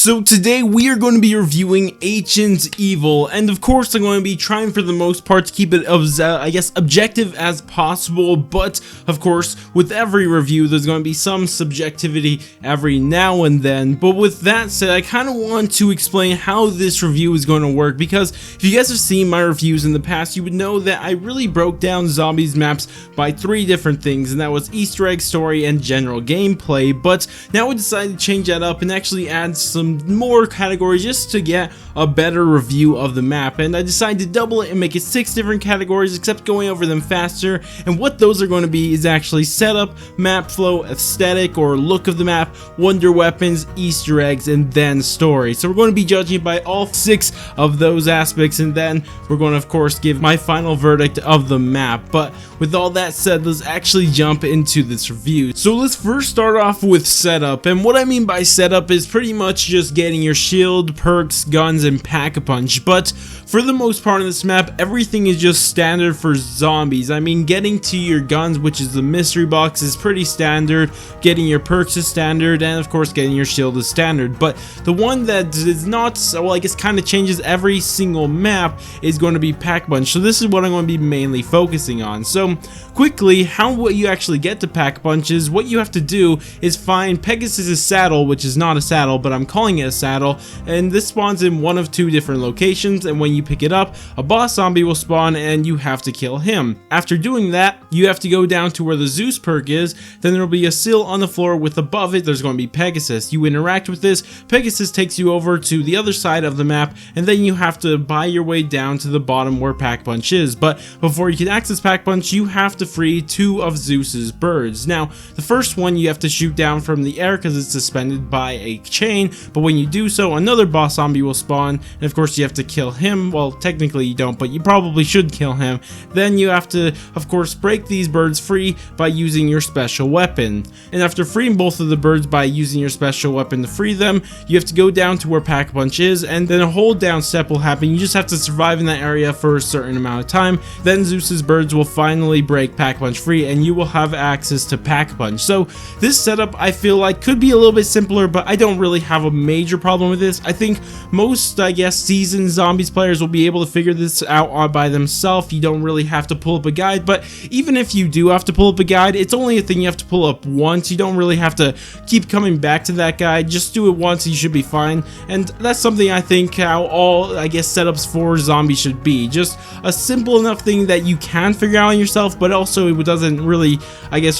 So today we are going to be reviewing Ancient Evil, and of course I'm going to be trying for the most part to keep it as, objective as possible, but of course with every review there's going to be some subjectivity every now and then. But with that said, I kind of want to explain how this review is going to work, because if you guys have seen my reviews in the past, you would know that I really broke down zombies maps by 3 different things, and that was Easter egg, story, and general gameplay. But now we decided to change that up and actually add some more categories just to get a better review of the map, and I decided to double it and make it 6 different categories, except going over them faster. And what those are going to be is actually setup, map flow, aesthetic or look of the map, wonder weapons, Easter eggs, and then story. So we're going to be judging by all 6 of those aspects, and then we're going to of course give my final verdict of the map. But with all that said, let's actually jump into this review. So let's first start off with setup, and what I mean by setup is pretty much just getting your shield, perks, guns, and pack-a-punch. But for the most part on this map, everything is just standard for zombies. I mean, getting to your guns, which is the mystery box, is pretty standard, getting your perks is standard, and of course getting your shield is standard. But the one that is not, well, I guess kind of changes every single map is going to be pack-a-punch. So this is what I'm going to be mainly focusing on. So quickly, what you actually get to pack-a-punch is what you have to do is find Pegasus's saddle, which is not a saddle, but I'm calling it a saddle, and this spawns in one of 2 different locations, and when you pick it up, a boss zombie will spawn and you have to kill him. After doing that, you have to go down to where the Zeus perk is, then there will be a sill on the floor with above it there's going to be Pegasus. You interact with this, Pegasus takes you over to the other side of the map, and then you have to buy your way down to the bottom where Pack-Punch is. But before you can access Pack-Punch, you have to free 2 of Zeus's birds. Now, the first one you have to shoot down from the air because it's suspended by a chain, but when you do so, another boss zombie will spawn, and of course you have to kill him. Well, technically you don't, but you probably should kill him. Then you have to, of course, break these birds free by using your special weapon. And after freeing both of the birds by using your special weapon to free them, you have to go down to where Pack-a-Punch is, and then a hold down step will happen. You just have to survive in that area for a certain amount of time. Then Zeus's birds will finally break Pack-a-Punch free, and you will have access to Pack-a-Punch. So this setup, I feel like, could be a little bit simpler, but I don't really have a major problem with this. I think most, seasoned zombies players will be able to figure this out by themselves. You don't really have to pull up a guide, but even if you do have to pull up a guide, it's only a thing you have to pull up once. You don't really have to keep coming back to that guide. Just do it once and you should be fine. And that's something I think how all, setups for zombies should be. Just a simple enough thing that you can figure out on yourself, but also it doesn't really,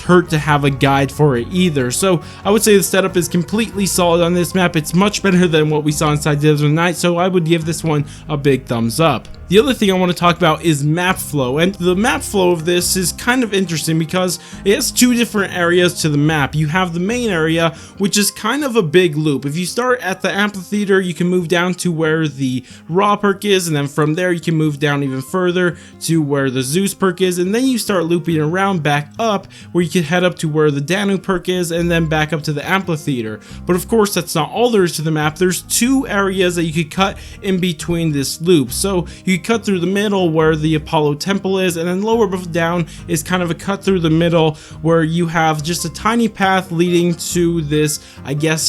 hurt to have a guide for it either. So I would say the setup is completely solid on this map. It's much better than what we saw inside Dead of the Night, so I would give this one a big thumbs up. The other thing I want to talk about is map flow, and the map flow of this is kind of interesting because it has 2 different areas to the map. You have the main area, which is kind of a big loop. If you start at the amphitheater, you can move down to where the raw perk is, and then from there you can move down even further to where the Zeus perk is, and then you start looping around back up where you can head up to where the Danu perk is, and then back up to the amphitheater. But of course that's not all there is to the map. There's 2 areas that you could cut in between this loop. So you cut through the middle where the Apollo temple is, and then lower down is kind of a cut through the middle where you have just a tiny path leading to this,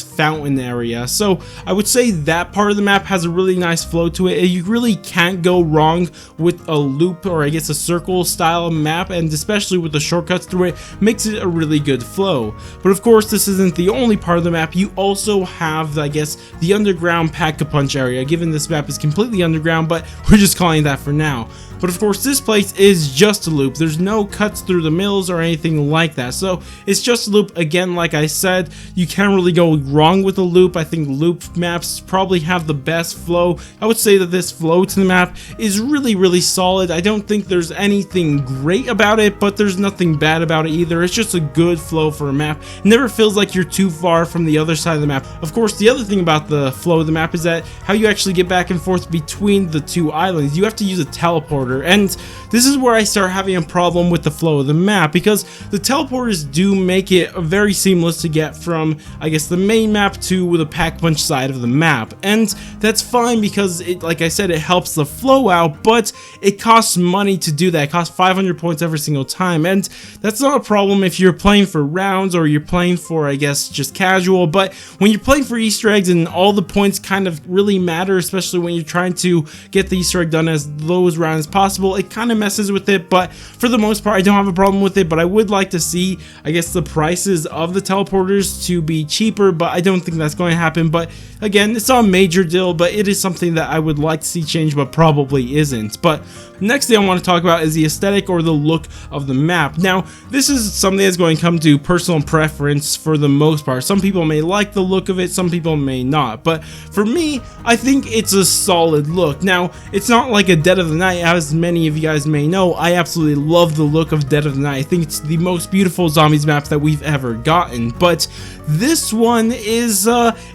fountain area. So I would say that part of the map has a really nice flow to it. You really can't go wrong with a loop, or a circle style map, and especially with the shortcuts through it, makes it a really good flow. But of course this isn't the only part of the map. You also have, the underground Pack-a-Punch area. Given this map is completely underground, but we're just calling that for now. But of course this place is just a loop. There's no cuts through the mills or anything like that. So it's just a loop. Again, like I said, you can't really go wrong with a loop. I think loop maps probably have the best flow. I would say that this flow to the map is really, really solid. I don't think there's anything great about it, but there's nothing bad about it either. It's just a good flow for a map. It never feels like you're too far from the other side of the map. Of course, the other thing about the flow of the map is that how you actually get back and forth between the 2 islands. is you have to use a teleporter, and this is where I start having a problem with the flow of the map, because the teleporters do make it very seamless to get from, I guess, the main map to the pack-punch side of the map, and that's fine because it, like I said, it helps the flow out, but it costs money to do that. It costs 500 points every single time, and that's not a problem if you're playing for rounds or you're playing for, I guess, just casual. But when you're playing for Easter eggs and all the points kind of really matter, especially when you're trying to get the Easter egg done as low as round as possible, it kind of messes with it. But for the most part, I don't have a problem with it, but I would like to see, I guess, the prices of the teleporters to be cheaper, but I don't think that's going to happen. But again, it's not a major deal, but it is something that I would like to see change, but probably isn't. But next thing I want to talk about is the aesthetic or the look of the map. Now, this is something that's going to come to personal preference for the most part. Some people may like the look of it, some people may not, but for me, I think it's a solid look. Now, it's not like a Dead of the Night, as many of you guys may know. I absolutely love the look of Dead of the Night. I think it's the most beautiful zombies map that we've ever gotten, but this one is,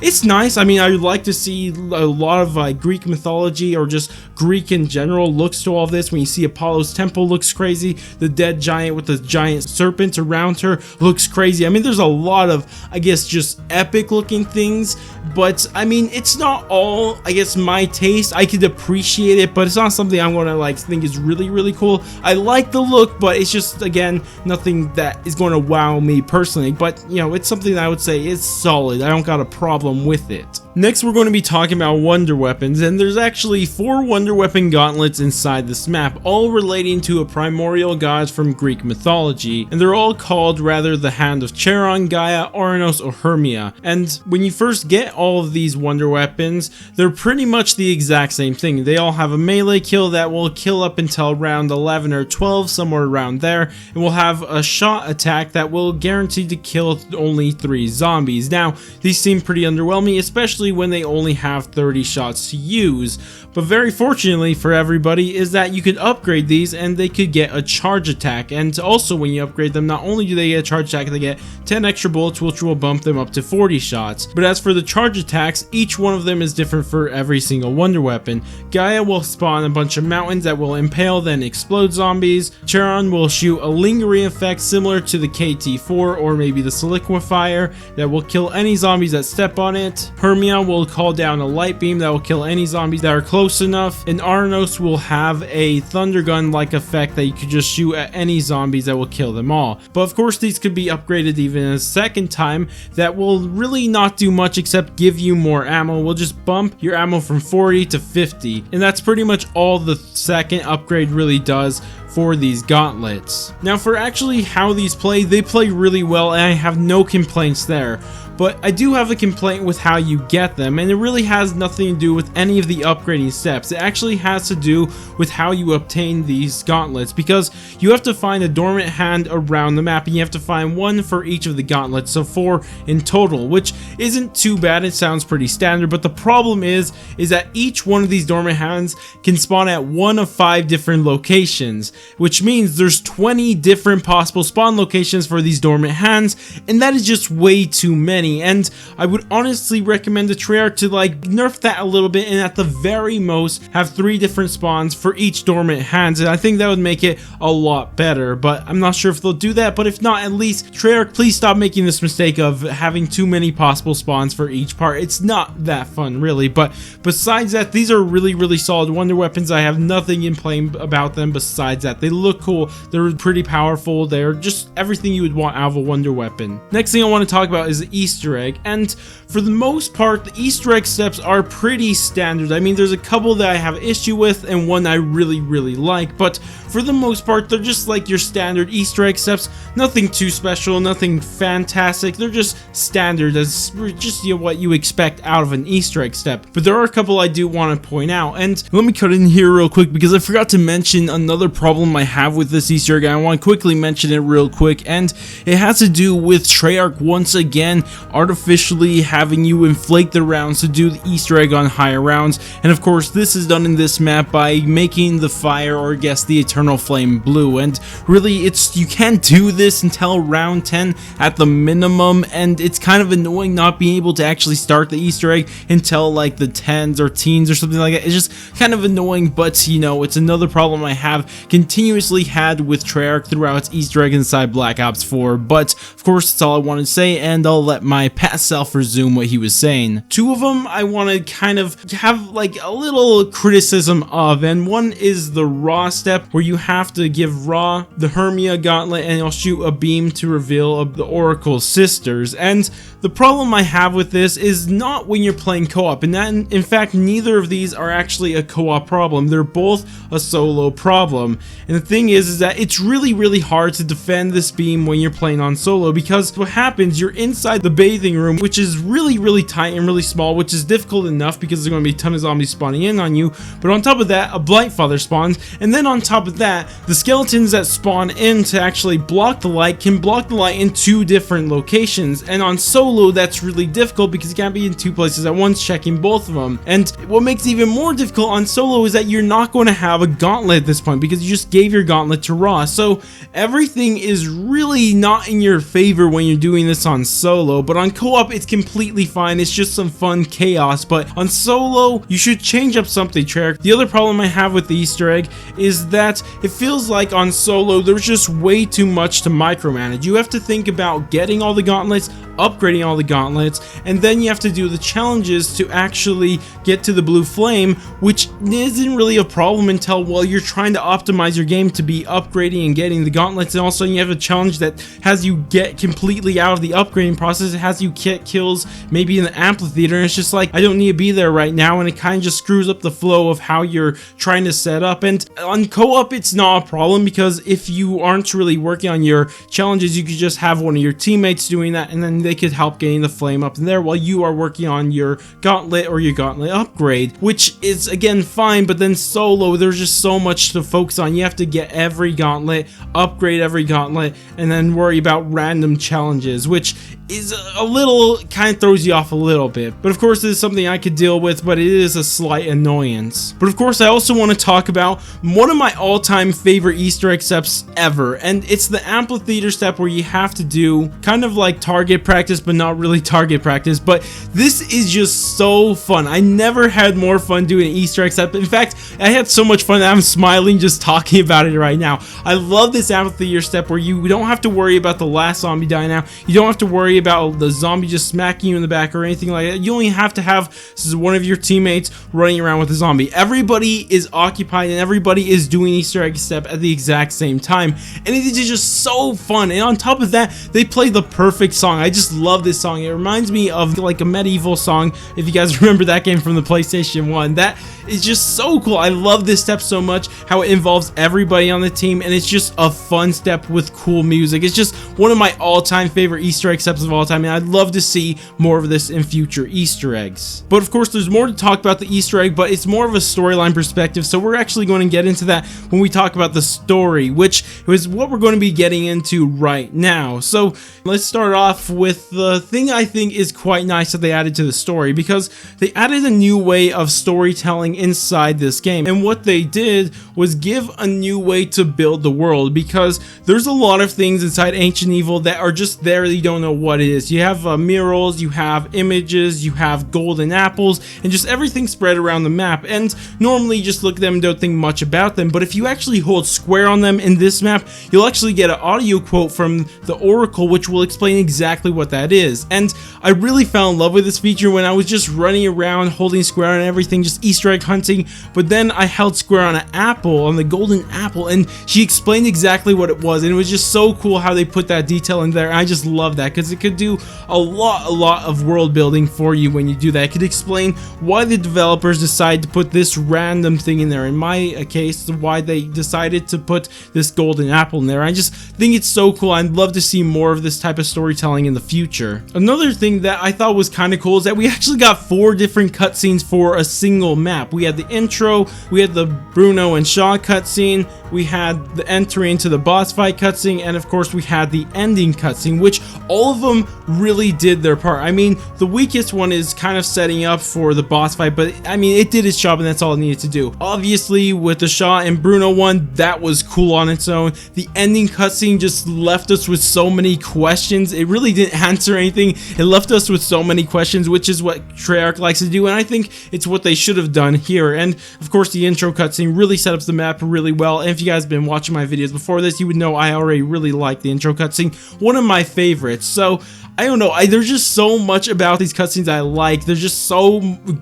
it's nice. I mean, I would like to see a lot of Greek mythology or just Greek in general looks to all this. When you see Apollo's temple, looks crazy. The dead giant with the giant serpent around her looks crazy. I mean, there's a lot of, I guess, just epic looking things, but I mean, it's not all, I guess, my taste. I could appreciate it, but it's not something I'm gonna like think is really cool. I like the look, but it's just, again, nothing that is going to wow me personally. But you know, it's something that I would say is solid. I don't got a problem with it. Next, we're going to be talking about wonder weapons, and there's actually 4 wonder weapon gauntlets inside this map, all relating to a primordial god from Greek mythology, and they're all called rather the Hand of Charon, Gaia, Ouranos, or Hermia. And when you first get all of these wonder weapons, they're pretty much the exact same thing. They all have a melee kill that will kill up until round 11 or 12, somewhere around there, and will have a shot attack that will guarantee to kill only 3 zombies. Now, these seem pretty underwhelming, especially when they only have 30 shots to use, but very fortunately for everybody is that you could upgrade these and they could get a charge attack. And also, when you upgrade them, not only do they get a charge attack, they get 10 extra bullets, which will bump them up to 40 shots. But as for the charge attacks, each one of them is different for every single wonder weapon. Gaia will spawn a bunch of mountains that will impale then explode zombies. Charon will shoot a lingering effect similar to the KT4 or maybe the Soliquifier that will kill any zombies that step on it. Hermia will call down a light beam that will kill any zombies that are close enough, and Ouranos will have a thunder gun like effect that you could just shoot at any zombies that will kill them all. But of course, these could be upgraded even a second time that will really not do much except give you more ammo. We'll just bump your ammo from 40 to 50, and that's pretty much all the second upgrade really does for these gauntlets. Now, for actually how these play, they play really well and I have no complaints there. But I do have a complaint with how you get them, and it really has nothing to do with any of the upgrading steps. It actually has to do with how you obtain these gauntlets, because you have to find a dormant hand around the map and you have to find 1 for each of the gauntlets, so 4 in total, which isn't too bad. It sounds pretty standard, but the problem is that each one of these dormant hands can spawn at 1 of 5 different locations, which means there's 20 different possible spawn locations for these dormant hands, and that is just way too many. And I would honestly recommend the Treyarch to like nerf that a little bit and at the very most have 3 different spawns for each dormant hands, and I think that would make it a lot better. But I'm not sure if they'll do that, but if not, at least Treyarch, please stop making this mistake of having too many possible spawns for each part. It's not that fun really. But besides that, these are really solid wonder weapons. I have nothing in playing about them besides that. They look cool, they're pretty powerful, they're just everything you would want out of a wonder weapon. Next thing I want to talk about is the Easter egg, and for the most part, the Easter egg steps are pretty standard. I mean, there's a couple that I have issue with and one I really like, but for the most part, they're just like your standard Easter egg steps. Nothing too special, nothing fantastic. They're just standard, as just, you know, what you expect out of an Easter egg step. But there are a couple I do want to point out, and let me cut in here real quick because I forgot to mention another problem I have with this Easter egg. I want to quickly mention it real quick, and it has to do with Treyarch once again artificially having you inflate the rounds to do the Easter egg on higher rounds. And of course this is done in this map by making the fire, or I guess the eternal flame, blue. And really you can't do this until round 10 at the minimum, and it's kind of annoying not being able to actually start the Easter egg until like the 10s or teens or something like that. It's just kind of annoying, but you know, it's another problem I have continuously had with Treyarch throughout Easter egg inside Black Ops 4. But of course that's all I wanted to say, and I'll let my past self resume what he was saying. Two of them I want to kind of have like a little criticism of, and one is the Raw step, where you have to give Raw the Hermia gauntlet and he'll shoot a beam to reveal of the Oracle's sisters. And the problem I have with this is not when you're playing co-op, and that in fact neither of these are actually a co-op problem. They're both a solo problem. And the thing is that it's really hard to defend this beam when you're playing on solo, because what happens, you're inside the bathing room, which is really tight and really small, which is difficult enough because there's going to be a ton of zombies spawning in on you. But on top of that, a Blightfather spawns, and then on top of that, the skeletons that spawn in to actually block the light can block the light in two different locations. And on solo that's really difficult because you can't be in two places at once checking both of them. And what makes it even more difficult on solo is that you're not going to have a gauntlet at this point because you just gave your gauntlet to Raw. So everything is really not in your favor when you're doing this on solo. But on co-op it's completely fine, it's just some fun chaos. But on solo you should change up something, Treyarch. The other problem I have with the Easter egg is that it feels like on solo there's just way too much to micromanage. You have to think about getting all the gauntlets, upgrading all the gauntlets, and then you have to do the challenges to actually get to the blue flame, which isn't really a problem until, well, you're trying to optimize your game to be upgrading and getting the gauntlets, and all of a sudden you have a challenge that has you get completely out of the upgrading process. It has you get kills maybe in the amphitheater, and it's just like, I don't need to be there right now, and it kind of just screws up the flow of how you're trying to set up. And on co-op it's not a problem, because if you aren't really working on your challenges, you could just have one of your teammates doing that, and then they could help getting the flame up in there while you are working on your gauntlet or your gauntlet upgrade, which is again fine. But then solo, there's just so much to focus on. You have to get every gauntlet, upgrade every gauntlet, and then worry about random challenges, which is a little, kind of throws you off a little bit. But of course this is something I could deal with, but it is a slight annoyance. But of course I also want to talk about one of my all-time favorite Easter egg steps ever, and it's the amphitheater step, where you have to do kind of like target practice, but not really target practice. But this is just so fun. I never had more fun doing an Easter egg step. In fact, I had so much fun that I'm smiling just talking about it right now. I love this amphitheater step where you don't have to worry about the last zombie dying out. You don't have to worry about the zombie just smacking you in the back or anything like that. You only have to have one of your teammates running around with a zombie. Everybody is occupied and everybody is doing Easter egg step at the exact same time, and it is just so fun. And on top of that, they play the perfect song. I just love this song. It reminds me of like a medieval song, if you guys remember that game from the PlayStation 1. That is just so cool. I love this step so much, how it involves everybody on the team, and it's just a fun step with cool music. It's just one of my all-time favorite Easter egg steps of all time, and I'd love to see more of this in future Easter eggs. But of course there's more to talk about the Easter egg, but it's more of a storyline perspective, so we're actually going to get into that when we talk about the story, which is what we're going to be getting into right now. So let's start off with the thing I think is quite nice that they added to the story, because they added a new way of storytelling inside this game. And what they did was give a new way to build the world, because there's a lot of things inside Ancient Evil that are just there that you don't know what it is. You have murals, you have images, you have golden apples, and just everything spread around the map. And normally you just look at them and don't think much about them, but if you actually hold square on them in this map, you'll actually get an audio quote from the Oracle, which will explain exactly what that is. And I really fell in love with this feature when I was just running around holding square on everything, just Easter egg hunting. But then I held square on an apple, on the golden apple, and she explained exactly what it was, and it was just so cool how they put that detail in there. I just love that, because it could do a lot of world building for you when you do that. It could explain why the developers decided to put this random thing in there. In my case, why they decided to put this golden apple in there. I just think it's so cool. I'd love to see more of this type of storytelling in the future. Another thing that I thought was kind of cool is that we actually got 4 different cutscenes for a single map. We had the intro, we had the Bruno and Shaw cutscene, we had the entry into the boss fight cutscene, and of course we had the ending cutscene, which all of them really did their part. I mean, the weakest one is kind of setting up for the boss fight, but I mean, it did its job and that's all it needed to do. Obviously, with the Shaw and Bruno one, that was cool on its own. The ending cutscene just left us with so many questions. It really didn't answer anything. It left us with so many questions, which is what Treyarch likes to do, and I think it's what they should have done here. And of course, the intro cutscene really set up the map really well, and if you guys have been watching my videos before this, you would know I already really like the intro cutscene, one of my favorites. So I don't know, there's just so much about these cutscenes I like. There's just so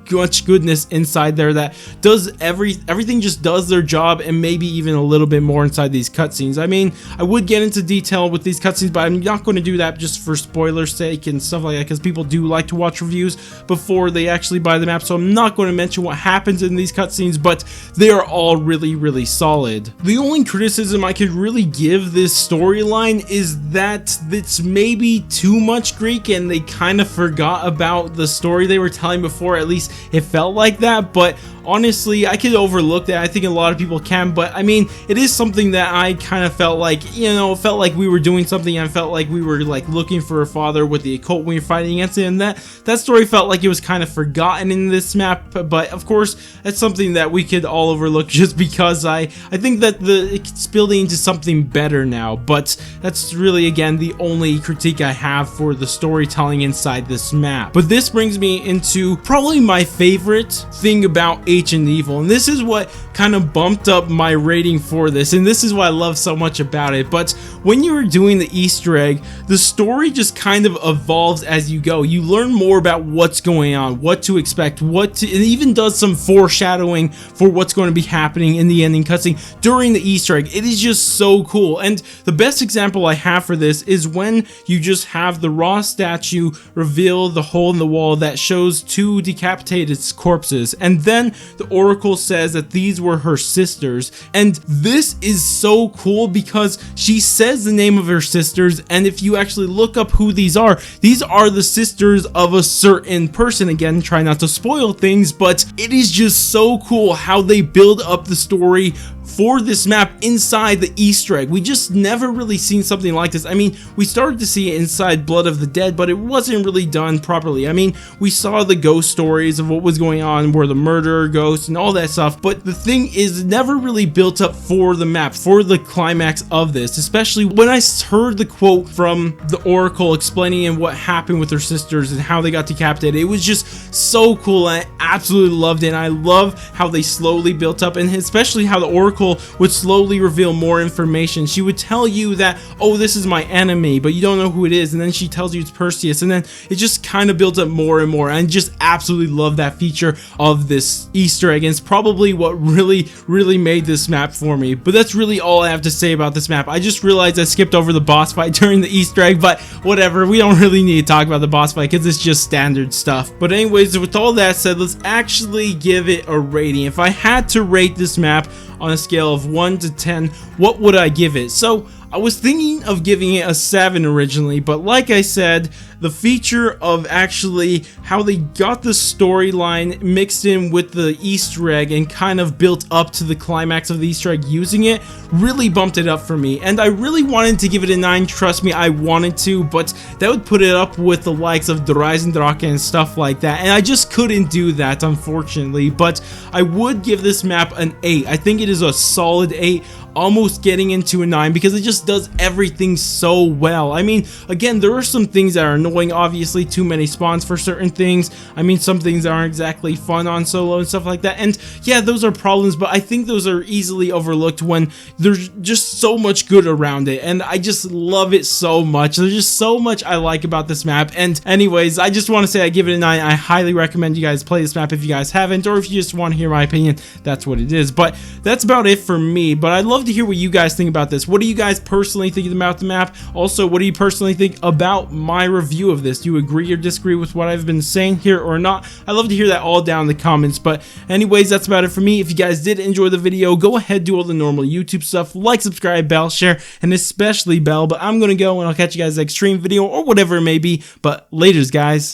much goodness inside there that does everything just does their job, and maybe even a little bit more inside these cutscenes. I mean, I would get into detail with these cutscenes, but I'm not going to do that just for spoilers' sake and stuff like that, because people do like to watch reviews before they actually buy the map, so I'm not going to mention what happens in these cutscenes, but they are all really, really solid. The only criticism I could really give this storyline is that it's maybe too much Greek, and they kind of forgot about the story they were telling before. At least it felt like that, but honestly, I could overlook that. I think a lot of people can, but I mean, it is something that I kind of felt like, you know, felt like we were doing something, and felt like we were like looking for a father with the occult when we were fighting against it, and that story felt like it was kind of forgotten in this map. But of course, that's something that we could all overlook just because I think that it's building into something better now. But that's really, again, the only critique I have for the storytelling inside this map. But this brings me into probably my favorite thing about Ancient Evil, and this is what kind of bumped up my rating for this, and this is what I love so much about it. But when you were doing the Easter egg, the story just kind of evolves as you go. You learn more about what's going on, what to expect, it even does some foreshadowing for what's going to be happening in the ending cutscene during the Easter egg. It is just so cool, and the best example I have for this is when you just have the Raw statue reveal the hole in the wall that shows 2 decapitated corpses, and then the Oracle says that these were her sisters. And this is so cool because she says the name of her sisters, and if you actually look up who these are the sisters of a certain person. Again, try not to spoil things, but it is just so cool how they build up the story for this map inside the Easter egg. We just never really seen something like this. I mean, we started to see it inside Blood of the Dead, but it wasn't really done properly. I mean, we saw the ghost stories of what was going on, where the murderer ghosts and all that stuff, but the thing is, never really built up for the map, for the climax of this, especially when I heard the quote from the Oracle explaining what happened with her sisters and how they got decapitated. It was just so cool, and I absolutely loved it, and I love how they slowly built up, and especially how the Oracle would slowly reveal more information. She would tell you that, oh, this is my enemy, but you don't know who it is, and then she tells you it's Perseus, and then it just kind of builds up more and more. I just absolutely love that feature of this Easter egg, and it's probably what really made this map for me. But that's really all I have to say about this map. I just realized I skipped over the boss fight during the Easter egg, but whatever, we don't really need to talk about the boss fight because it's just standard stuff. But anyways, with all that said, let's actually give it a rating. If I had to rate this map on a scale of 1 to 10, what would I give it? So I was thinking of giving it a 7 originally, but like I said, the feature of actually how they got the storyline mixed in with the Easter egg and kind of built up to the climax of the Easter egg using it really bumped it up for me. And I really wanted to give it a 9, trust me, I wanted to, but that would put it up with the likes of the Rising Drake and stuff like that, and I just couldn't do that, unfortunately. But I would give this map an 8. I think it is a solid 8, almost getting into a 9, because it just does everything so well. I mean, again, there are some things that are annoying, obviously, too many spawns for certain things. I mean, some things aren't exactly fun on solo and stuff like that, and yeah, those are problems, but I think those are easily overlooked when there's just so much good around it, and I just love it so much. There's just so much I like about this map. And anyways, I just want to say I give it a 9. I highly recommend you guys play this map if you guys haven't, or if you just want to hear my opinion, that's what it is. But that's about it for me, but I'd love to hear what you guys think about this. What do you guys personally think about the map? Also, what do you personally think about my review of this? Do you agree or disagree with what I've been saying here or not? I'd love to hear that all down in the comments. But anyways, that's about it for me. If you guys did enjoy the video, go ahead, do all the normal YouTube stuff, like, subscribe, bell, share, and especially bell. But I'm gonna go, and I'll catch you guys next stream video or whatever it may be. But laters, guys.